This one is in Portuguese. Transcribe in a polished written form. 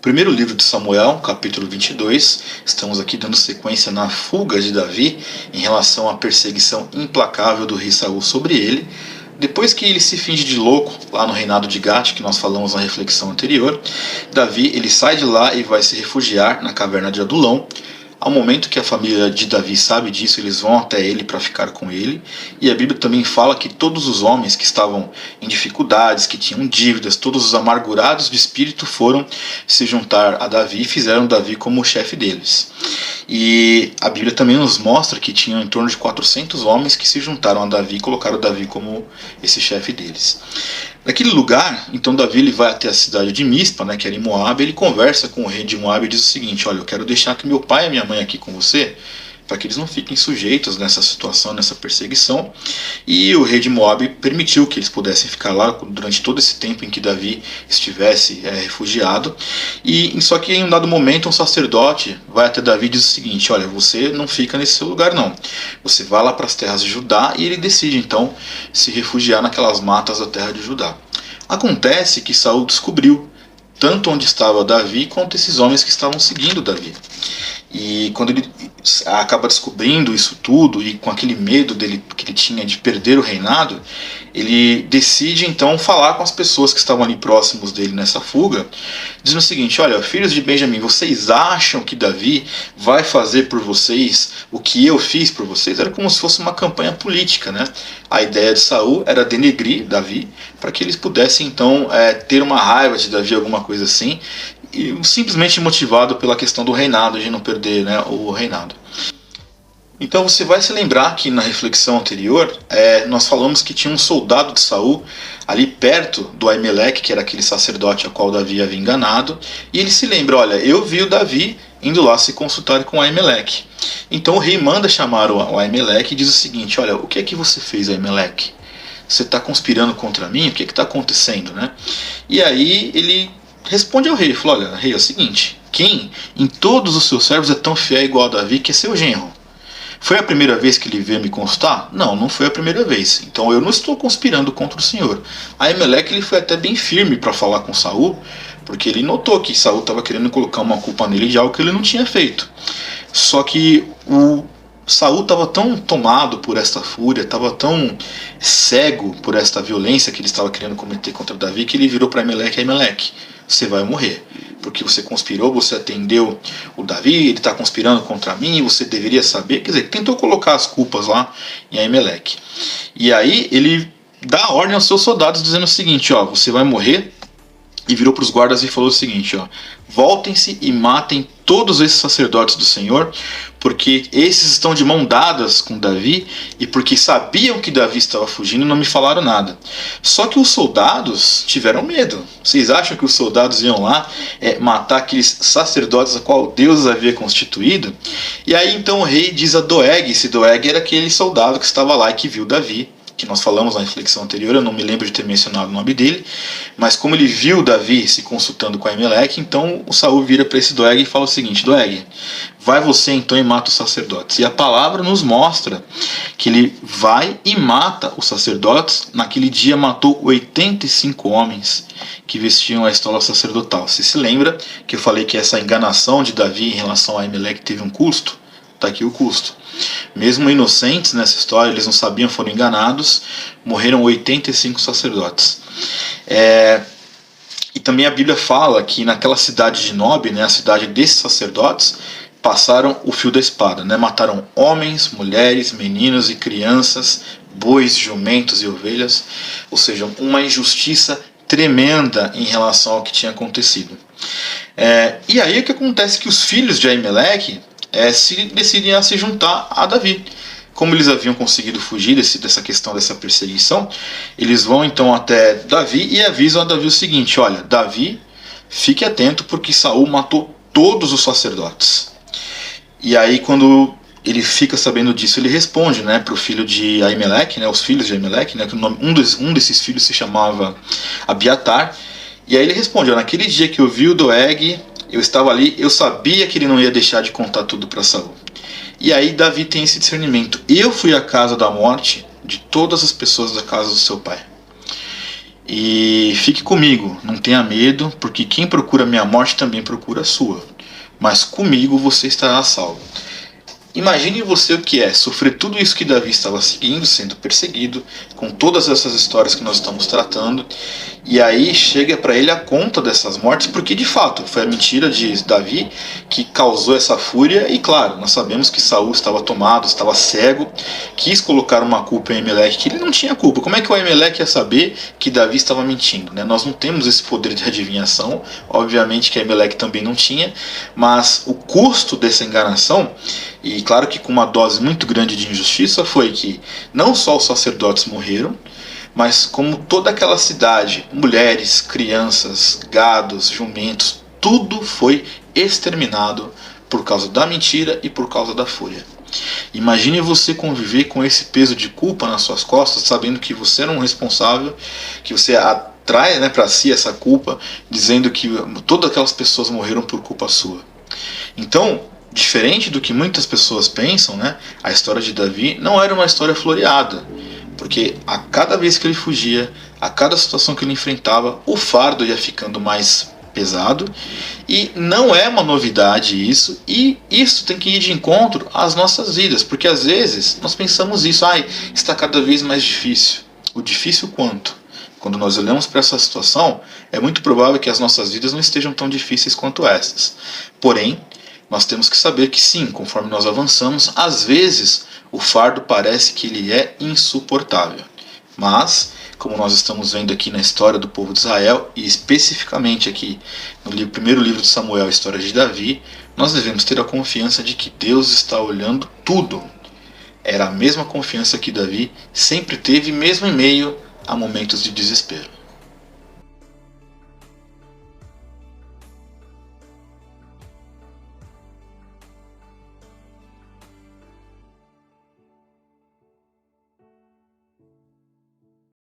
Primeiro livro de Samuel, capítulo 22, estamos aqui dando sequência na fuga de Davi em relação à perseguição implacável do rei Saul sobre ele. Depois que ele se finge de louco lá no reinado de Gate, que nós falamos na reflexão anterior, Davi ele sai de lá e vai se refugiar na caverna de Adulão. Ao momento que a família de Davi sabe disso, eles vão até ele para ficar com ele. E a Bíblia também fala que todos os homens que estavam em dificuldades, que tinham dívidas, todos os amargurados de espírito foram se juntar a Davi e fizeram Davi como o chefe deles. E a Bíblia também nos mostra que tinham em torno de 400 homens que se juntaram a Davi e colocaram Davi como esse chefe deles. Naquele lugar, então Davi ele vai até a cidade de Mispa, que era em Moabe, ele conversa com o rei de Moabe e diz o seguinte: olha, eu quero deixar que meu pai e minha mãe aqui com você, para que eles não fiquem sujeitos nessa situação, nessa perseguição. E o rei de Moabe permitiu que eles pudessem ficar lá durante todo esse tempo em que Davi estivesse refugiado. Só que em um dado momento um sacerdote vai até Davi e diz o seguinte: olha, você não fica nesse seu lugar não, você vai lá para as terras de Judá. E ele decide então se refugiar naquelas matas da terra de Judá. Acontece que Saul descobriu tanto onde estava Davi quanto esses homens que estavam seguindo Davi. E quando ele acaba descobrindo isso tudo e com aquele medo dele que ele tinha de perder o reinado, ele decide então falar com as pessoas que estavam ali próximos dele nessa fuga, dizendo o seguinte: olha, filhos de Benjamim, vocês acham que Davi vai fazer por vocês o que eu fiz por vocês? Era como se fosse uma campanha política, né? A ideia de Saul era denegrir Davi para que eles pudessem então ter uma raiva de Davi, alguma coisa assim, e simplesmente motivado pela questão do reinado, de não perder o reinado. Então você vai se lembrar que na reflexão anterior nós falamos que tinha um soldado de Saul ali perto do Aimeleque, que era aquele sacerdote a qual Davi havia enganado, e ele se lembra: olha, eu vi o Davi indo lá se consultar com o Aimeleque. Então o rei manda chamar o Aimeleque e diz o seguinte: olha, o que é que você fez, Aimeleque? Você está conspirando contra mim? O que está acontecendo, né? E aí ele responde ao rei, falou: olha, rei, é o seguinte, quem em todos os seus servos é tão fiel igual a Davi, que é seu genro? Foi a primeira vez que ele veio me consultar? Não, não foi a primeira vez. Então eu não estou conspirando contra o senhor. Aimeleque ele foi até bem firme para falar com Saul, porque ele notou que Saul estava querendo colocar uma culpa nele de algo que ele não tinha feito. Só que o Saul estava tão tomado por esta fúria, estava tão cego por esta violência que ele estava querendo cometer contra Davi, que ele virou para Aimeleque: Aimeleque, você vai morrer, porque você conspirou, você atendeu o Davi, ele está conspirando contra mim, você deveria saber. Quer dizer, tentou colocar as culpas lá em Aimeleque. E aí ele dá ordem aos seus soldados dizendo o seguinte: ó, você vai morrer. E virou para os guardas e falou o seguinte: ó, voltem-se e matem todos esses sacerdotes do Senhor, porque esses estão de mão dadas com Davi, e porque sabiam que Davi estava fugindo e não me falaram nada. Só que os soldados tiveram medo. Vocês acham que os soldados iam lá matar aqueles sacerdotes a qual Deus havia constituído? E aí então o rei diz a Doeg. Esse Doeg era aquele soldado que estava lá e que viu Davi, que nós falamos na reflexão anterior. Eu não me lembro de ter mencionado o nome dele, mas como ele viu Davi se consultando com Aimeleque, então o Saul vira para esse Doeg e fala o seguinte: Doeg, vai você então e mata os sacerdotes. E a palavra nos mostra que ele vai e mata os sacerdotes. Naquele dia matou 85 homens que vestiam a estola sacerdotal. Você se lembra que eu falei que essa enganação de Davi em relação a Aimeleque teve um custo? Está aqui o custo. Mesmo inocentes nessa história, eles não sabiam, foram enganados, morreram 85 sacerdotes. E também a Bíblia fala que naquela cidade de Nob, a cidade desses sacerdotes, passaram o fio da espada, mataram homens, mulheres, meninos e crianças, bois, jumentos e ovelhas, ou seja, uma injustiça tremenda em relação ao que tinha acontecido. E aí o que acontece é que os filhos de Aimeleque se decidem a se juntar a Davi. Como eles haviam conseguido fugir dessa questão, dessa perseguição, eles vão então até Davi e avisam a Davi o seguinte: olha, Davi, fique atento porque Saul matou todos os sacerdotes. E aí quando ele fica sabendo disso, ele responde para o filho de Aimeleque, os filhos de Aimeleque, que um desses filhos se chamava Abiatar. E aí ele responde: naquele dia que eu vi o Doeg, eu estava ali, eu sabia que ele não ia deixar de contar tudo para Saul. E aí Davi tem esse discernimento: eu fui à casa da morte de todas as pessoas da casa do seu pai. E fique comigo, não tenha medo, porque quem procura minha morte também procura a sua. Mas comigo você estará a salvo. Imagine você o que é sofrer tudo isso que Davi estava seguindo, sendo perseguido, com todas essas histórias que nós estamos tratando, e aí chega para ele a conta dessas mortes, porque de fato foi a mentira de Davi que causou essa fúria, e claro, nós sabemos que Saul estava tomado, estava cego, quis colocar uma culpa em Emelec, que ele não tinha culpa. Como é que o Emelec ia saber que Davi estava mentindo, né? Nós não temos esse poder de adivinhação, obviamente que Emelec também não tinha, mas o custo dessa enganação, e claro que com uma dose muito grande de injustiça, foi que não só os sacerdotes morreram, mas como toda aquela cidade, mulheres, crianças, gados, jumentos, tudo foi exterminado por causa da mentira e por causa da fúria. Imagine você conviver com esse peso de culpa nas suas costas, sabendo que você era um responsável, que você atrai, né, para si essa culpa, dizendo que todas aquelas pessoas morreram por culpa sua. Então, diferente do que muitas pessoas pensam, né, a história de Davi não era uma história floreada, porque a cada vez que ele fugia, a cada situação que ele enfrentava, o fardo ia ficando mais pesado, e não é uma novidade isso, e isso tem que ir de encontro às nossas vidas, porque às vezes nós pensamos isso, está cada vez mais difícil. O difícil quanto? Quando nós olhamos para essa situação, é muito provável que as nossas vidas não estejam tão difíceis quanto essas. Porém, nós temos que saber que sim, conforme nós avançamos, às vezes o fardo parece que ele é insuportável. Mas, como nós estamos vendo aqui na história do povo de Israel, e especificamente aqui no primeiro livro de Samuel, a história de Davi, nós devemos ter a confiança de que Deus está olhando tudo. Era a mesma confiança que Davi sempre teve, mesmo em meio a momentos de desespero.